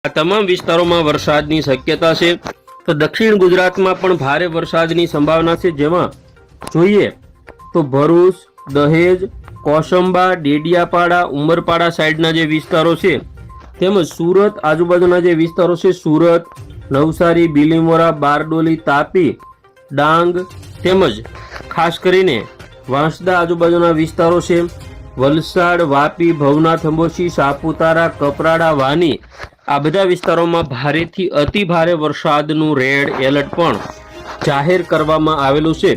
આ તમામ વિસ્તારોમાં વરસાદની શક્યતા છે। તો દક્ષિણ ગુજરાતમાં પણ ભારે વરસાદની સંભાવના છે, જેમાં જોઈએ તો ભરૂચ, દહેજ, કોસંબા, ડેડિયાપાડા, ઉમરપાડા સાઈડના જે વિસ્તારો છે તેમજ સુરત આજુબાજુના જે વિસ્તારો છે, સુરત, નવસારી, બિલીમોરા, બારડોલી, તાપી, ડાંગ તેમજ ખાસ કરીને વાંસદા આજુબાજુના વિસ્તારો છે, વલસાડ, વાપી, ભવનાથ, અંબોશી, સાપુતારા, કપરાડા, વાની આ બધા વિસ્તારોમાં ભારેથી અતિ ભારે વરસાદનું રેડ એલર્ટ પણ જાહેર કરવામાં આવેલું છે।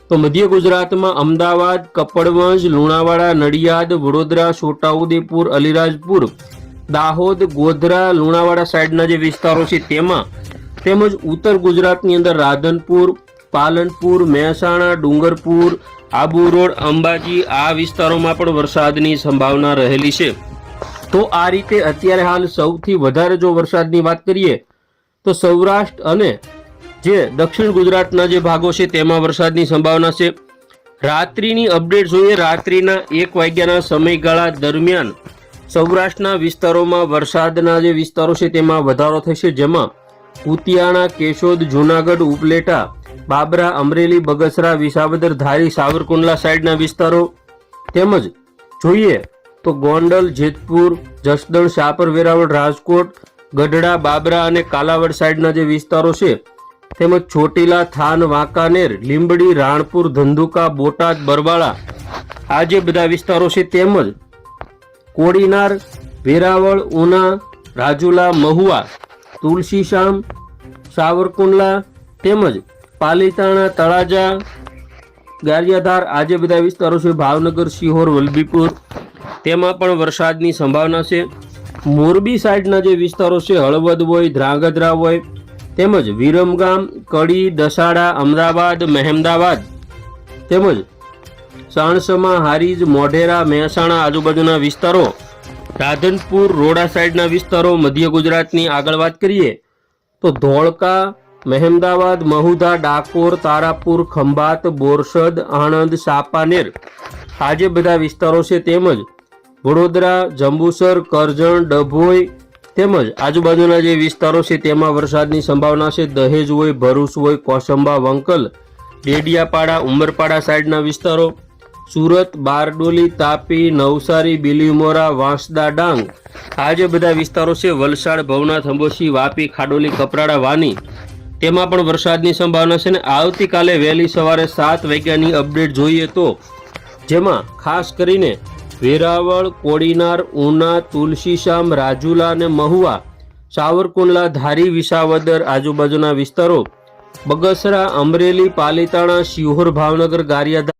તો મધ્ય ગુજરાતમાં અમદાવાદ, કપડવંજ, લુણાવાડા, નડિયાદ, વડોદરા, છોટાઉદેપુર, અલીરાજપુર, દાહોદ, ગોધરા, લુણાવાડા સાઈડના જે વિસ્તારો છે તેમાં તેમજ ઉત્તર ગુજરાતની અંદર રાધનપુર, પાલનપુર, મહેસાણા, ડુંગરપુર, આબુ રોડ, અંબાજી આ વિસ્તારોમાં પણ વરસાદની સંભાવના રહેલી છે। તો આ રીતે અત્યારે હાલ સૌથી વધારે જો વરસાદની વાત કરીએ તો સૌરાષ્ટ્ર અને જે દક્ષિણ ગુજરાતના જે ભાગો છે તેમાં વરસાદની સંભાવના છે। રાત્રિની અપડેટ જોઈએ, રાત્રિના 1 વાગ્યાના સમયગાળા દરમિયાન સૌરાષ્ટ્રના વિસ્તારોમાં વરસાદના જે વિસ્તારો છે તેમાં વધારો થશે, જેમાં કુતિયાણા, કેશોદ, જૂનાગઢ, ઉપલેટા, બાબરા, અમરેલી, બગસરા, વિસાવદર, ધારી, સાવરકુંડલા સાઈડના વિસ્તારો તેમજ જોઈએ તો ગોંડલ, જેતપુર, જસદણ, શાપર, વેરાવળ, રાજકોટ, ગઢડા, બાબરા અને કાલાવડ સાઈડના જે વિસ્તારો છે તેમજ ચોટીલા, થાન, વાંકાનેર, લીંબડી, રાણપુર, ધંધુકા, બોટાદ, બરવાળા આ જે બધા વિસ્તારો છે તેમજ કોડીનાર, વેરાવળ, ઉના, રાજુલા, મહુવા, તુલસીશામ, સાવરકુંડલા તેમજ પાલીતાણા, તળાજા, ગારિયાધાર આ જે બધા વિસ્તારો છે, ભાવનગર, સિહોર, વલભીપુર તેમાં પણ વરસાદની સંભાવના છે। મોરબી સાઈડના જે વિસ્તારો છે, હળવદ હોય, ધ્રાંગધ્રા હોય તેમજ વિરમગામ, કડી, દસાડા, અમદાવાદ, મહેમદાવાદ તેમજ સાણસમા, હારીજ, મોઢેરા, મહેસાણા આજુબાજુના વિસ્તારો, રાધનપુર, રોડા સાઈડના વિસ્તારો, મધ્ય ગુજરાતની આગળ વાત કરીએ તો ધોળકા, મહેમદાવાદ, મહુધા, ડાકોર, તારાપુર, ખંભાત, બોરસદ, આણંદ, સાપાનેર આ જે બધા વિસ્તારો છે તેમજ વડોદરા, જંબુસર, કરજણ, ડભોઈ તેમજ આજુબાજુના જે વિસ્તારો છે તેમાં વરસાદની સંભાવના છે। દહેજ હોય, ભરૂચ હોય, કોસંબા, વંકલ, ડેડિયાપાડા, ઉમરપાડા સાઈડના વિસ્તારો, સુરત, બારડોલી, તાપી, નવસારી, બિલીમોરા, વાંસદા, ડાંગ આ જે બધા વિસ્તારો છે, વલસાડ, ભવનાથ, અંબોશી, વાપી, ખાડોલી, કપરાડા, વાની તેમાં પણ વરસાદની સંભાવના છે। અને આવતીકાલે વહેલી સવારે 7 વાગ્યાની અપડેટ જોઈએ તો જેમાં ખાસ કરીને વેરાવળ, કોડીનાર, ઉના, તુલસીશામ, રાજુલા અને મહુવા, સાવરકુંડલા, ધારી, વિસાવદર આજુબાજુના વિસ્તારો, બગસરા, અમરેલી, પાલીતાણા, સિહોર, ભાવનગર, ગારિયાધાર